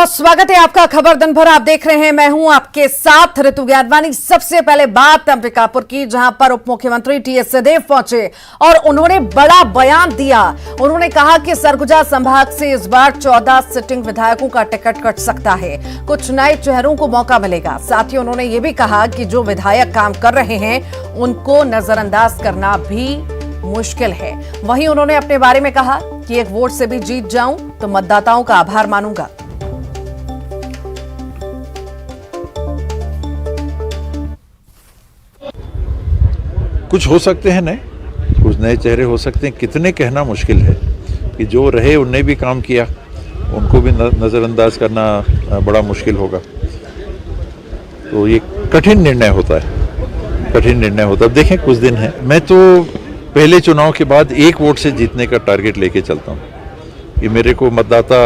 बहुत स्वागत है आपका। खबर दिन भर आप देख रहे हैं, मैं हूं आपके साथ ऋतु ज्ञानवानी। सबसे पहले बात अंबिकापुर की, जहां पर उप मुख्यमंत्री टीएस सिंहदेव पहुंचे और उन्होंने बड़ा बयान दिया। उन्होंने कहा कि सरगुजा संभाग से इस बार 14 सिटिंग विधायकों का टिकट कट सकता है, कुछ नए चेहरों को मौका मिलेगा। साथ ही उन्होंने ये भी कहा कि जो विधायक काम कर रहे हैं उनको नजरअंदाज करना भी मुश्किल है। वहीं उन्होंने अपने बारे में कहा कि एक वोट से भी जीत जाऊं तो मतदाताओं का आभार मानूंगा। कुछ हो सकते हैं नए, कुछ नए चेहरे हो सकते हैं, कितने कहना मुश्किल है कि जो रहे उनने भी काम किया, उनको भी नज़रअंदाज करना बड़ा मुश्किल होगा। तो ये कठिन निर्णय होता है, कठिन निर्णय होता है। अब देखें, कुछ दिन है। मैं तो पहले चुनाव के बाद एक वोट से जीतने का टारगेट लेके चलता हूँ कि मेरे को मतदाता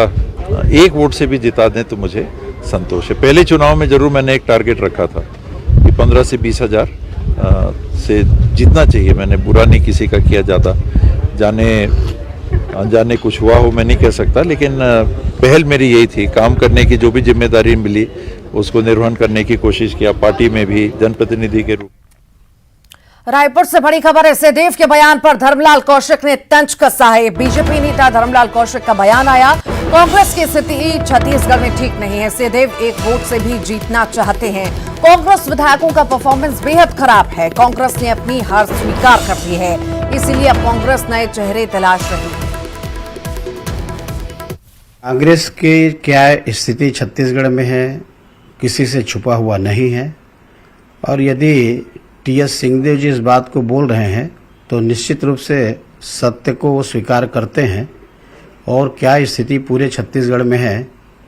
एक वोट से भी जिता दें तो मुझे संतोष है। पहले चुनाव में जरूर मैंने एक टारगेट रखा था कि 15 से 20 हज़ार से जीतना चाहिए। मैंने बुरा नहीं किसी का किया, ज़्यादा जाने कुछ हुआ हो मैं नहीं कह सकता, लेकिन पहल मेरी यही थी, काम करने की जो भी जिम्मेदारी मिली उसको निर्वहन करने की कोशिश किया, पार्टी में भी जनप्रतिनिधि के रूप। रायपुर से बड़ी खबर है। सिंहदेव के बयान पर धर्मलाल कौशिक ने तंज कसा है। बीजेपी नेता धर्मलाल कौशिक का बयान आया, कांग्रेस की स्थिति छत्तीसगढ़ में ठीक नहीं है। सिंहदेव एक वोट से भी जीतना चाहते हैं। कांग्रेस विधायकों का परफॉर्मेंस बेहद खराब है। कांग्रेस ने अपनी हार स्वीकार कर ली है, इसीलिए अब कांग्रेस नए चेहरे तलाश रही है। कांग्रेस की क्या स्थिति छत्तीसगढ़ में है, किसी से छुपा हुआ नहीं है। और यदि टीएस सिंहदेव जी इस बात को बोल रहे हैं तो निश्चित रूप से सत्य को वो स्वीकार करते हैं। और क्या स्थिति पूरे छत्तीसगढ़ में है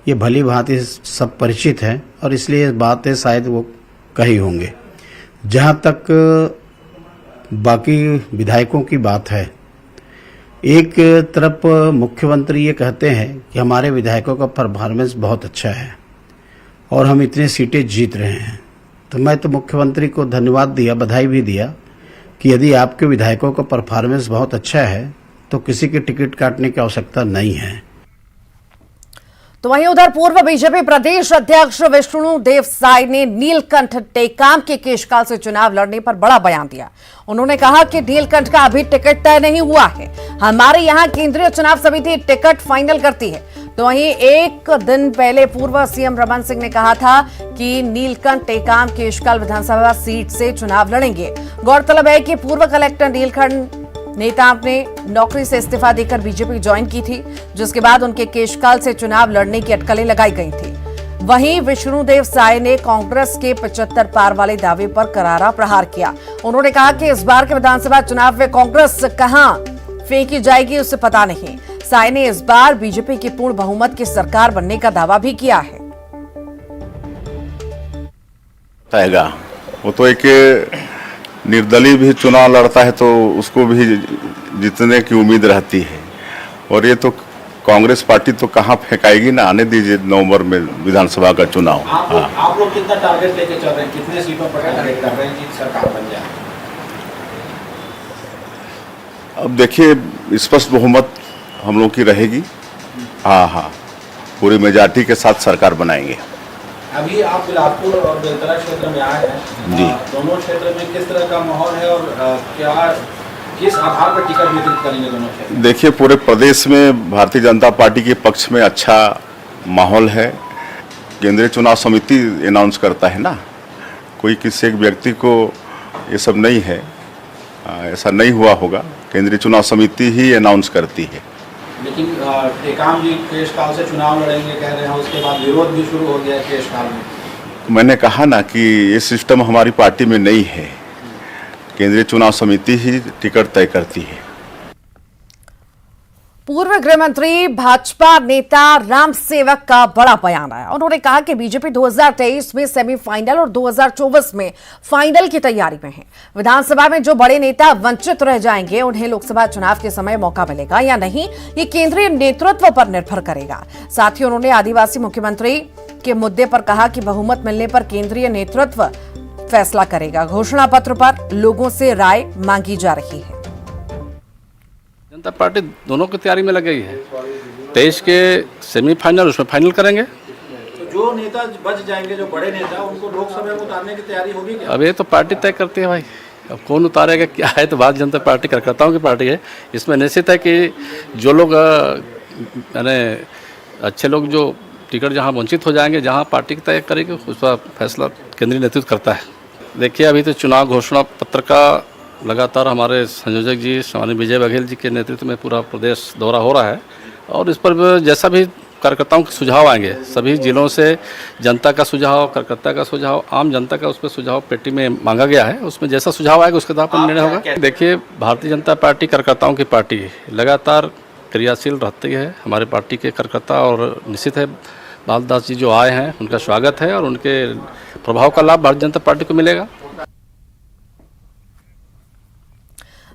ये भली भांति सब परिचित है, और इसलिए इस बातें शायद वो कही होंगे। जहाँ तक बाकी विधायकों की बात है, एक तरफ मुख्यमंत्री ये कहते हैं कि हमारे विधायकों का परफॉर्मेंस बहुत अच्छा है और हम इतने सीटें जीत रहे हैं। तो मैं तो मुख्यमंत्री को धन्यवाद दिया, बधाई भी दिया कि यदि आपके विधायकों का परफॉर्मेंस बहुत अच्छा है तो किसी के टिकट काटने की आवश्यकता नहीं है। तो वहीं उधर पूर्व बीजेपी प्रदेश अध्यक्ष विष्णुदेव साय ने नीलकंठ टेकाम के केशकाल से चुनाव लड़ने पर बड़ा बयान दिया। उन्होंने कहा कि नीलकंठ का अभी टिकट तय नहीं हुआ है, हमारे यहां केंद्रीय चुनाव समिति टिकट फाइनल करती है। तो वहीं एक दिन पहले पूर्व सीएम रमन सिंह ने कहा था कि नीलकंठ टेकाम केशकाल विधानसभा सीट से चुनाव लड़ेंगे। गौरतलब है कि पूर्व कलेक्टर नीलकंठ नेता ने नौकरी से इस्तीफा देकर बीजेपी ज्वाइन की थी, जिसके बाद उनके केशकाल से चुनाव लड़ने की अटकलें लगाई गई थी। वहीं विष्णुदेव साय ने कांग्रेस के 75 पार वाले दावे पर करारा प्रहार किया। उन्होंने कहा कि इस बार के विधानसभा चुनाव में कांग्रेस कहां फेंकी जाएगी उसे पता नहीं। साय ने इस बार बीजेपी की पूर्ण बहुमत की सरकार बनने का दावा भी किया है। वो तो एक निर्दलीय भी चुनाव लड़ता है तो उसको भी जीतने की उम्मीद रहती है, और ये तो कांग्रेस पार्टी तो कहाँ फेंकाएगी ना। आने दीजिए नवंबर में विधानसभा का चुनाव। आप लोग कितना टारगेट लेके चल रहे हैं, कितने सीटों पर टारगेट कर रहे हैं कि सरकार बन जाए? अब देखिए, स्पष्ट बहुमत हम लोग की रहेगी। हाँ, पूरी मेजॉरिटी के साथ सरकार बनाएंगे। अभी आप बिलासपुर और बेलतरा क्षेत्र में आए हैं जी, दोनों क्षेत्र में किस तरह का माहौल है और क्या किस आधार पर टिकट वितरित करेंगे दोनों क्षेत्र? देखिए, पूरे प्रदेश में भारतीय जनता पार्टी के पक्ष में अच्छा माहौल है। केंद्रीय चुनाव समिति अनाउंस करता है ना, कोई किसी एक व्यक्ति को ये सब नहीं है, ऐसा नहीं हुआ होगा। केंद्रीय चुनाव समिति ही अनाउंस करती है। लेकिन टेकाम जी केशकाल से चुनाव लड़ेंगे कह रहे हैं, उसके बाद विरोध भी शुरू हो गया केशकाल में। मैंने कहा ना कि ये सिस्टम हमारी पार्टी में नहीं है, केंद्रीय चुनाव समिति ही टिकट तय करती है। पूर्व गृह मंत्री भाजपा नेता राम सेवक का बड़ा बयान आया। उन्होंने कहा कि बीजेपी 2023 में सेमीफाइनल और 2024 में फाइनल की तैयारी में है। विधानसभा में जो बड़े नेता वंचित रह जाएंगे उन्हें लोकसभा चुनाव के समय मौका मिलेगा या नहीं, ये केंद्रीय नेतृत्व पर निर्भर करेगा। साथ ही उन्होंने आदिवासी मुख्यमंत्री के मुद्दे पर कहा कि बहुमत मिलने पर केंद्रीय नेतृत्व फैसला करेगा। घोषणा पत्र पर लोगों से राय मांगी जा रही है। जनता पार्टी दोनों की तैयारी में लगी है। 23 के सेमीफाइनल, उसमें फाइनल करेंगे जो नेता बच जाएंगे, जो बड़े नेता, उनको लोकसभा में उतारने की तैयारी होगी क्या? अब ये तो पार्टी तय करती है भाई, अब कौन उतारेगा क्या है, तो भारतीय जनता पार्टी कार्यकर्ताओं की पार्टी है। इसमें निश्चित है कि जो लोग यानी अच्छे लोग जो टिकट जहां वंचित हो जाएंगे, जहां पार्टी तय करेगी उसका फैसला केंद्रीय नेतृत्व करता है। देखिए अभी तो चुनाव घोषणा पत्र का लगातार हमारे संयोजक जी श्री विजय बघेल जी के नेतृत्व में पूरा प्रदेश दौरा हो रहा है और इस पर जैसा भी कार्यकर्ताओं के सुझाव आएंगे, सभी जिलों से जनता का सुझाव, कार्यकर्ता का सुझाव, आम जनता का उस पर सुझाव पेटी में मांगा गया है। उसमें जैसा सुझाव आएगा उसके आधार पर निर्णय होगा। देखिए भारतीय जनता पार्टी कार्यकर्ताओं की पार्टी लगातार क्रियाशील रहती है हमारे पार्टी के कार्यकर्ता, और निश्चित है बालदास जी जो आए हैं उनका स्वागत है और उनके प्रभाव का लाभ भारतीय जनता पार्टी को मिलेगा।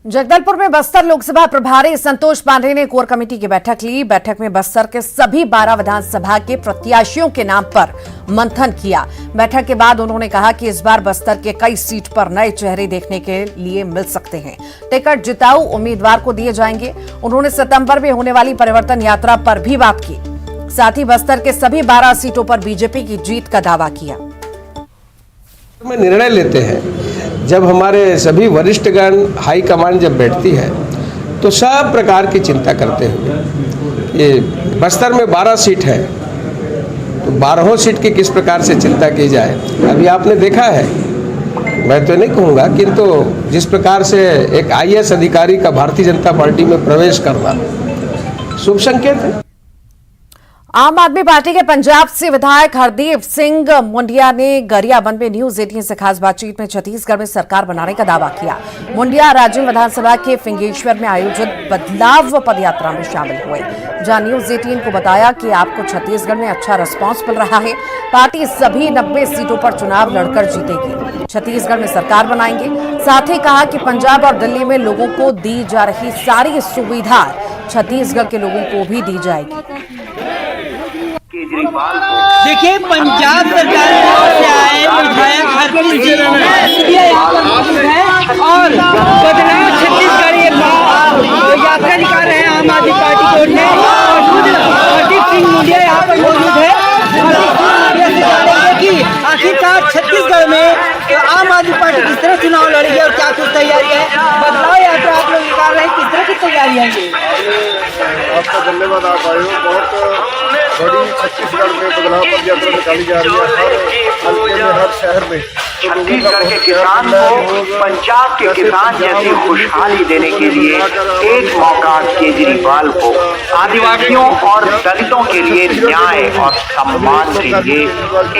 जगदलपुर में बस्तर लोकसभा प्रभारी संतोष पांडे ने कोर कमेटी की बैठक ली। बैठक में बस्तर के सभी 12 विधानसभा के प्रत्याशियों के नाम पर मंथन किया। बैठक के बाद उन्होंने कहा कि इस बार बस्तर के कई सीट पर नए चेहरे देखने के लिए मिल सकते हैं। टिकट जिताऊ उम्मीदवार को दिए जाएंगे। उन्होंने सितंबर में होने वाली परिवर्तन यात्रा पर भी बात की। साथ ही बस्तर के सभी 12 सीटों पर बीजेपी की जीत का दावा किया। में निर्णय लेते हैं जब हमारे सभी वरिष्ठगण हाई कमांड जब बैठती है तो सब प्रकार की चिंता करते हुए, ये बस्तर में 12 सीट है तो 12 सीट की किस प्रकार से चिंता की जाए। अभी आपने देखा है, मैं तो नहीं कहूँगा, किंतु जिस प्रकार से एक IAS अधिकारी का भारतीय जनता पार्टी में प्रवेश करना शुभ संकेत है। आम आदमी पार्टी के पंजाब से विधायक हरदीप सिंह मुंडिया ने गरियाबंद में न्यूज 18 से खास बातचीत में छत्तीसगढ़ में सरकार बनाने का दावा किया। मुंडिया राजिम विधानसभा के फिंगेश्वर में आयोजित बदलाव पदयात्रा में शामिल हुए, जहां न्यूज 18 को बताया कि आपको छत्तीसगढ़ में अच्छा रिस्पांस मिल रहा है। पार्टी सभी 90 सीटों पर चुनाव लड़कर जीतेगी, छत्तीसगढ़ में सरकार बनाएंगे। साथ ही कहा कि पंजाब और दिल्ली में लोगों को दी जा रही सारी सुविधा छत्तीसगढ़ के लोगों को भी दी जाएगी। देखिए पंजाब सरकार से आए विधायक हरदीप सिंह है और बदलाव छत्तीसगढ़ यात्रा निकाल रहे हैं आम आदमी पार्टी की ओर से, और खुद हरदीप सिंह मुंडिया यहाँ पर मौजूद है। कि आखिरकार छत्तीसगढ़ में आम आदमी पार्टी किस तरह चुनाव लड़ेगी और क्या कुछ तैयारी है। बदलाव यात्रा आप लोग निकाल रहे हैं, किस तरह की तैयारी है? आपका धन्यवाद। आप आए हो, बहुत बड़ी छत्तीसगढ़ में बदलाव पद यात्रा निकाली जा रही है, हर हल्के में, हर शहर में। छत्तीसगढ़ के किसान को पंजाब के किसान जैसी खुशहाली देने के लिए एक मौका केजरीवाल को, आदिवासियों और दलितों के लिए न्याय और सम्मान के लिए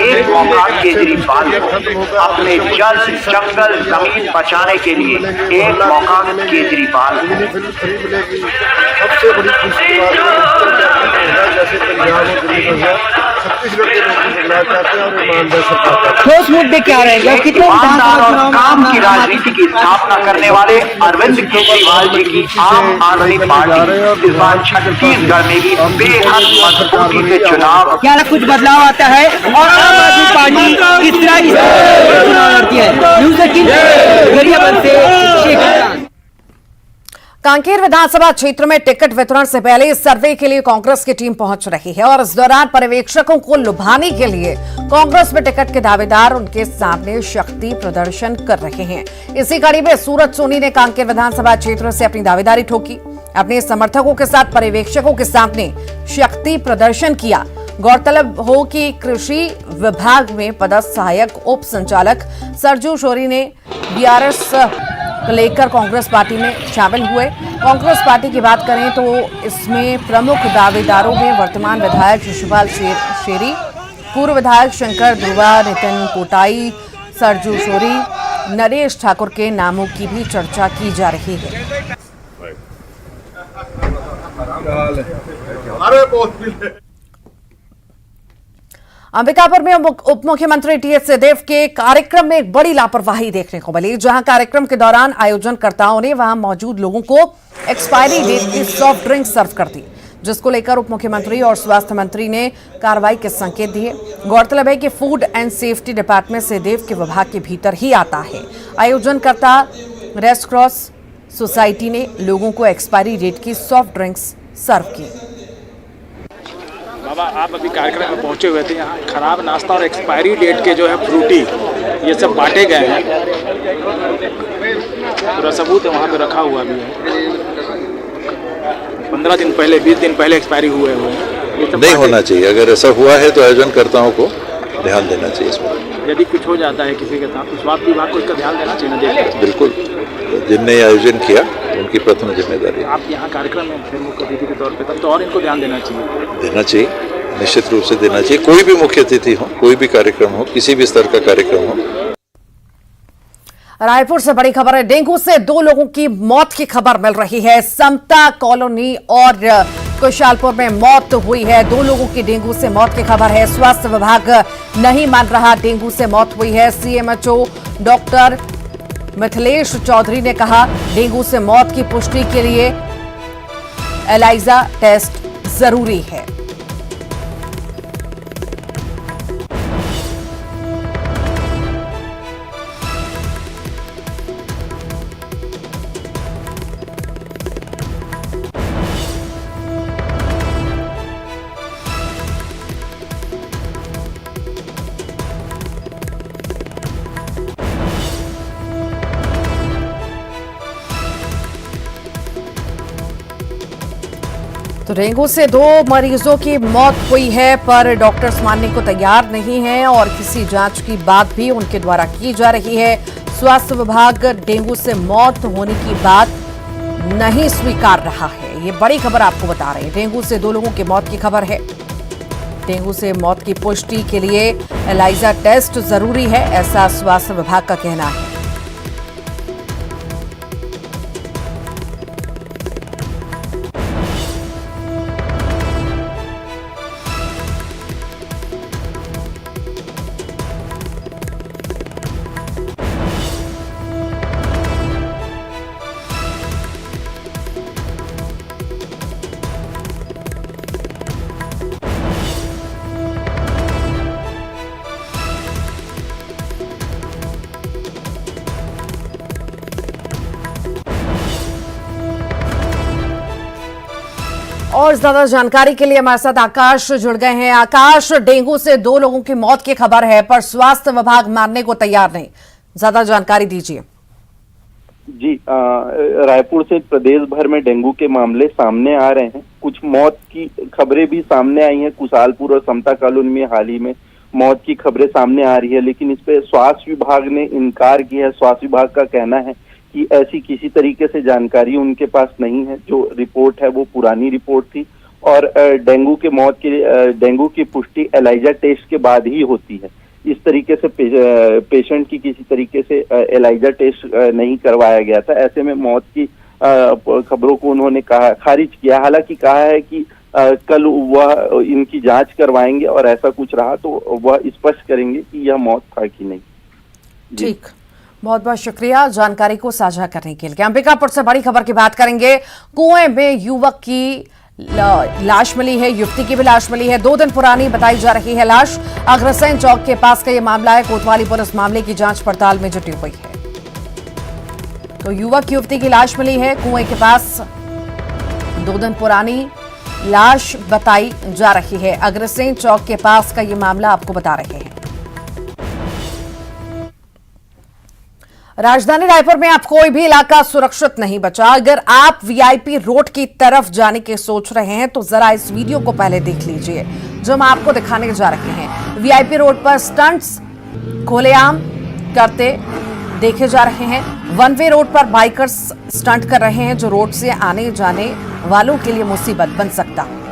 एक मौका केजरीवाल को, अपने जल जंगल जमीन बचाने के लिए एक मौका केजरीवाल को। सबसे बड़ी खुशी जैसे पंजाब और दिल्ली में है, छत्तीसगढ़ के लोग बदलाव चाहते हैं और ईमानदार सरकार। ठोस मुद्दे क्या रहेंगे? ईमानदार और काम की राजनीति की स्थापना करने वाले अरविंद केजरीवाल जी की आम आदमी पार्टी इस बार छत्तीसगढ़ में भी बेहद मजबूती से चुनाव, क्या कुछ बदलाव आता है और आम आदमी पार्टी किस तरह चुनाव लड़ती है? न्यूज़ 18 गरियाबंद से शेख। कांकेर विधानसभा क्षेत्र में टिकट वितरण से पहले सर्वे के लिए कांग्रेस की टीम पहुंच रही है और इस दौरान पर्यवेक्षकों को लुभाने के लिए कांग्रेस में टिकट के दावेदार उनके सामने शक्ति प्रदर्शन कर रहे हैं। इसी कड़ी में सूरज सोनी ने कांकेर विधानसभा क्षेत्र से अपनी दावेदारी ठोकी, अपने समर्थकों के साथ पर्यवेक्षकों के सामने शक्ति प्रदर्शन किया। गौरतलब हो कि कृषि विभाग में पदस्थ सहायक उप संचालक सरजू शोरी ने BRS लेकर कांग्रेस पार्टी में शामिल हुए। कांग्रेस पार्टी की बात करें तो इसमें प्रमुख दावेदारों में वर्तमान विधायक शिशुपाल शेरी, पूर्व विधायक शंकर ध्रुवा, नितिन कोटाई, सरजू शोरी, नरेश ठाकुर के नामों की भी चर्चा की जा रही है। अंबिकापुर में उप मुख्यमंत्री TS सिंहदेव के कार्यक्रम में एक बड़ी लापरवाही देखने को मिली, जहां कार्यक्रम के दौरान आयोजनकर्ताओं ने वहां मौजूद लोगों को एक्सपायरी डेट की सॉफ्ट ड्रिंक सर्व कर दी, जिसको लेकर उप मुख्यमंत्री और स्वास्थ्य मंत्री ने कार्रवाई के संकेत दिए। गौरतलब है कि food and safety department Singhdeo के विभाग के भीतर ही आता है। आयोजनकर्ता रेड क्रॉस सोसाइटी ने लोगों को एक्सपायरी डेट की सॉफ्ट ड्रिंक्स सर्व की। अब आप अभी कार्यक्रम में पहुंचे हुए थे, यहाँ खराब नाश्ता और एक्सपायरी डेट के जो है फ्रूटी ये सब बांटे गए हैं, पूरा सबूत है वहाँ पे रखा हुआ भी है। 15 दिन पहले 20 दिन पहले एक्सपायरी हुए हैं, ये सब नहीं होना चाहिए। अगर ऐसा हुआ है तो आयोजनकर्ताओं को ध्यान देना चाहिए इस पर। यदि कुछ हो जाता है किसी के साथ तो स्वास्थ्य विभाग को इसका ध्यान देना चाहिए ना। देखिए बिल्कुल, जिनने आयोजन किया उनकी प्रथम जिम्मेदारी है। आप यहाँ कार्यक्रम में थे मुख्य अतिथि के तौर पे, तब तो और इनको ध्यान देना चाहिए। निश्चित रूप से देना चाहिए। कोई भी मुख्य अतिथि हो, कोई भी कार्यक्रम हो, किसी भी स्तर का कार्यक्रम हो। रायपुर से बड़ी खबर है। डेंगू से 2 लोगों की मौत की खबर मिल रही है। समता कॉलोनी और कुशालपुर में मौत हुई है। 2 लोगों की डेंगू से मौत की खबर है। स्वास्थ्य विभाग नहीं मान रहा डेंगू से मौत हुई है। सीएमएचओ डॉक्टर मिथिलेश चौधरी ने कहा डेंगू से मौत की पुष्टि के लिए एलाइजा टेस्ट जरूरी है। तो डेंगू से 2 मरीजों की मौत हुई है, पर डॉक्टर्स मानने को तैयार नहीं हैं और किसी जांच की बात भी उनके द्वारा की जा रही है। स्वास्थ्य विभाग डेंगू से मौत होने की बात नहीं स्वीकार रहा है। ये बड़ी खबर आपको बता रहे हैं। डेंगू से 2 लोगों की मौत की खबर है। डेंगू से मौत की पुष्टि के लिए एलाइजा टेस्ट जरूरी है, ऐसा स्वास्थ्य विभाग का कहना है। और ज्यादा जानकारी के लिए हमारे साथ आकाश जुड़ गए हैं। आकाश, डेंगू से 2 लोगों की मौत की खबर है, पर स्वास्थ्य विभाग मानने को तैयार नहीं। ज्यादा जानकारी दीजिए। जी, रायपुर से प्रदेश भर में डेंगू के मामले सामने आ रहे हैं। कुछ मौत की खबरें भी सामने आई हैं। कुशालपुर और समता कॉलोनी में हाल ही में मौत की खबरें सामने आ रही है, लेकिन इस पे स्वास्थ्य विभाग ने इनकार किया है। स्वास्थ्य विभाग का कहना है कि ऐसी किसी तरीके से जानकारी उनके पास नहीं है। जो रिपोर्ट है वो पुरानी रिपोर्ट थी और डेंगू की पुष्टि एलाइजा टेस्ट के बाद ही होती है। इस तरीके से पेशेंट की किसी तरीके से एलाइजा टेस्ट नहीं करवाया गया था। ऐसे में मौत की खबरों को उन्होंने खारिज किया। हालांकि कहा है कि कल वह इनकी जांच करवाएंगे और ऐसा कुछ रहा तो वह स्पष्ट करेंगे कि यह मौत था कि नहीं। ठीक, बहुत बहुत शुक्रिया जानकारी को साझा करने के लिए। अंबिकापुर से बड़ी खबर की बात करेंगे। कुएं में युवक की लाश मिली है, युवती की भी लाश मिली है। 2 दिन पुरानी बताई जा रही है लाश। अग्रसेन चौक के पास का यह मामला है। कोतवाली पुलिस मामले की जांच पड़ताल में जुटी हुई है। तो युवक युवती की लाश मिली है कुएं के पास। 2 दिन पुरानी लाश बताई जा रही है। अग्रसेन चौक के पास का यह मामला आपको बता रहे हैं। राजधानी रायपुर में अब कोई भी इलाका सुरक्षित नहीं बचा। अगर आप वीआईपी रोड की तरफ जाने के सोच रहे हैं तो जरा इस वीडियो को पहले देख लीजिए जो हम आपको दिखाने जा रहे हैं। वीआईपी रोड पर स्टंट्स खुलेआम करते देखे जा रहे हैं। वन वे रोड पर बाइकर्स स्टंट कर रहे हैं जो रोड से आने जाने वालों के लिए मुसीबत बन सकता है।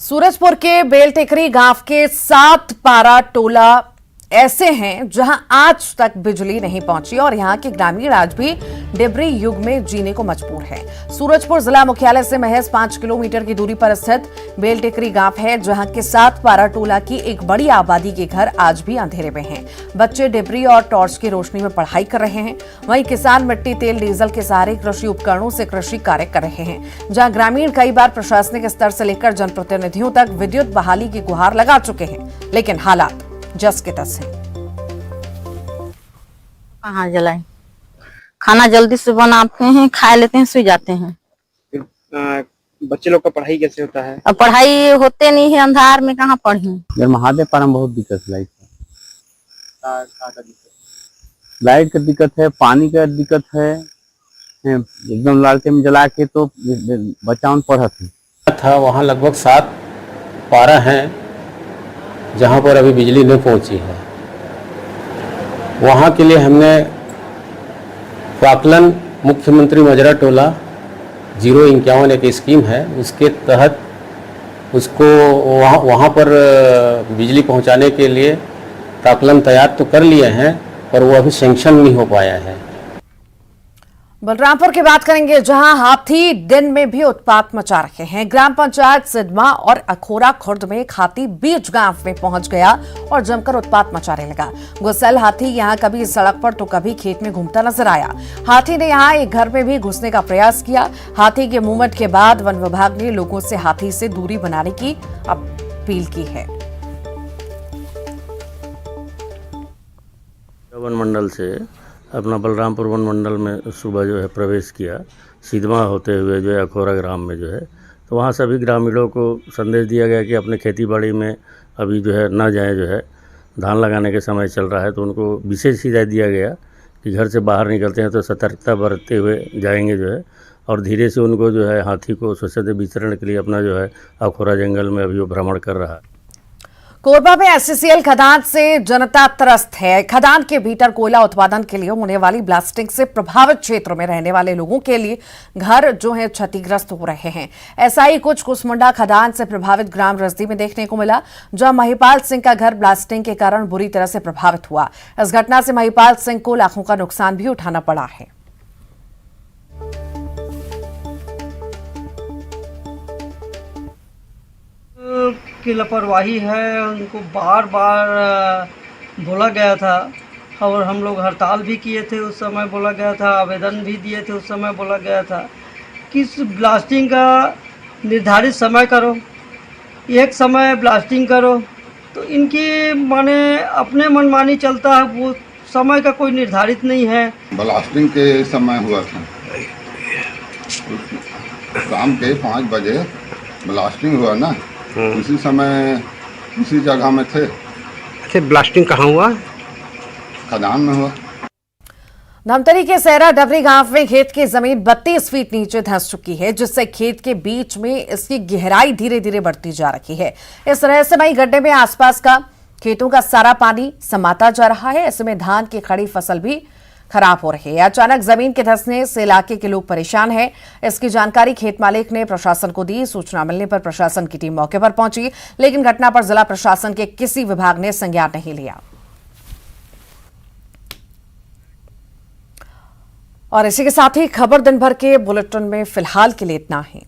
सूरजपुर के बेलटेकरी गांव के 7 पारा टोला ऐसे हैं जहां आज तक बिजली नहीं पहुंची और यहां के ग्रामीण आज भी डिबरी युग में जीने को मजबूर हैं। सूरजपुर जिला मुख्यालय से महज 5 किलोमीटर की दूरी पर स्थित बेलटेकरी गांव है, जहां के 7 पारा टोला की एक बड़ी आबादी के घर आज भी अंधेरे में हैं। बच्चे डिबरी और टॉर्च की रोशनी में पढ़ाई कर रहे हैं। वहीं किसान मिट्टी, तेल, डीजल के सहारे कृषि उपकरणों से कृषि कार्य कर रहे हैं, जहां ग्रामीण कई बार प्रशासनिक स्तर से लेकर जनप्रतिनिधियों तक विद्युत बहाली की गुहार लगा चुके हैं, लेकिन हालात जस के तस है। कहाँ जलाएं? खाना जल्दी से बनाते हैं, खा लेते हैं, सो जाते हैं। बच्चे लोग का पढ़ाई कैसे होता है? अब पढ़ाई होते नहीं है, अंधार में कहाँ पढ़ी। महादेव पारा में बहुत दिक्कत लाइट लाइट का दिक्कत है, पानी का दिक्कत है। एकदम लालटेन जला के तो बच्चा पढ़ा था। वहाँ लगभग 7 पारा हैं जहाँ पर अभी बिजली नहीं पहुँची है। वहाँ के लिए हमने फाकलन मुख्यमंत्री मजरा टोला 051 एक स्कीम है, उसके तहत उसको वहाँ पर बिजली पहुँचाने के लिए फाकलन तैयार तो कर लिए हैं, पर वो अभी सैंक्शन नहीं हो पाया है। बलरामपुर की बात करेंगे, जहां हाथी दिन में भी उत्पात मचा रहे हैं। ग्राम पंचायत सिदमा और अखोरा खुर्द में एक हाथी बीच गांव में पहुंच गया और जमकर उत्पात मचाने लगा। गुस्सैल हाथी यहां कभी सड़क पर तो कभी खेत में घूमता नजर आया। हाथी ने यहां एक घर में भी घुसने का प्रयास किया। हाथी के मूवमेंट के बाद वन विभाग ने लोगों से हाथी से दूरी बनाने की अपील की है। वन मंडल से अपना बलरामपुर वन मंडल में सुबह जो है प्रवेश किया, सिदमा होते हुए जो है अखोरा ग्राम में जो है, तो वहाँ सभी ग्रामीणों को संदेश दिया गया कि अपने खेती बाड़ी में अभी जो है ना जाएं, जो है धान लगाने के समय चल रहा है, तो उनको विशेष हिदायत दिया गया कि घर से बाहर निकलते हैं तो सतर्कता बरतते हुए जाएंगे जो है, और धीरे से उनको जो है हाथी को स्वच्छता विचरण के लिए अपना जो है अखोरा जंगल में अभी वो भ्रमण कर रहा है। कोरबा में एससीसीएल खदान से जनता त्रस्त है। खदान के भीतर कोयला उत्पादन के लिए होने वाली ब्लास्टिंग से प्रभावित क्षेत्र में रहने वाले लोगों के लिए घर जो है क्षतिग्रस्त हो रहे हैं। ऐसा ही कुछ कुसमुंडा खदान से प्रभावित ग्राम रजदी में देखने को मिला, जहां महिपाल सिंह का घर ब्लास्टिंग के कारण बुरी तरह से प्रभावित हुआ। इस घटना से महिपाल सिंह को लाखों का नुकसान भी उठाना पड़ा है। की लापरवाही है, उनको बार बार बोला गया था और हम लोग हड़ताल भी किए थे, उस समय बोला गया था, आवेदन भी दिए थे, उस समय बोला गया था कि इस ब्लास्टिंग का निर्धारित समय करो, एक समय ब्लास्टिंग करो। तो इनकी माने अपने मनमानी चलता है, वो समय का कोई निर्धारित नहीं है। ब्लास्टिंग के समय हुआ था, शाम के 5 बजे ब्लास्टिंग हुआ ना, उसी समय उसी जगह में थे। अच्छा, ब्लास्टिंग कहाँ हुआ? खदान में हुआ। धमतरी के सहरा डबरी गांव में खेत की जमीन 32 फीट नीचे धंस चुकी है, जिससे खेत के बीच में इसकी गहराई धीरे धीरे बढ़ती जा रही है। इस रहस्यमयी गड्ढे में आसपास का खेतों का सारा पानी समाता जा रहा है। ऐसे में धान की खड़ी फसल भी खराब हो रही है। अचानक जमीन के धंसने से इलाके के लोग परेशान हैं। इसकी जानकारी खेत मालिक ने प्रशासन को दी। सूचना मिलने पर प्रशासन की टीम मौके पर पहुंची, लेकिन घटना पर जिला प्रशासन के किसी विभाग ने संज्ञान नहीं लिया। और इसी के साथ ही खबर दिन भर के बुलेटिन में फिलहाल के लिए इतना ही।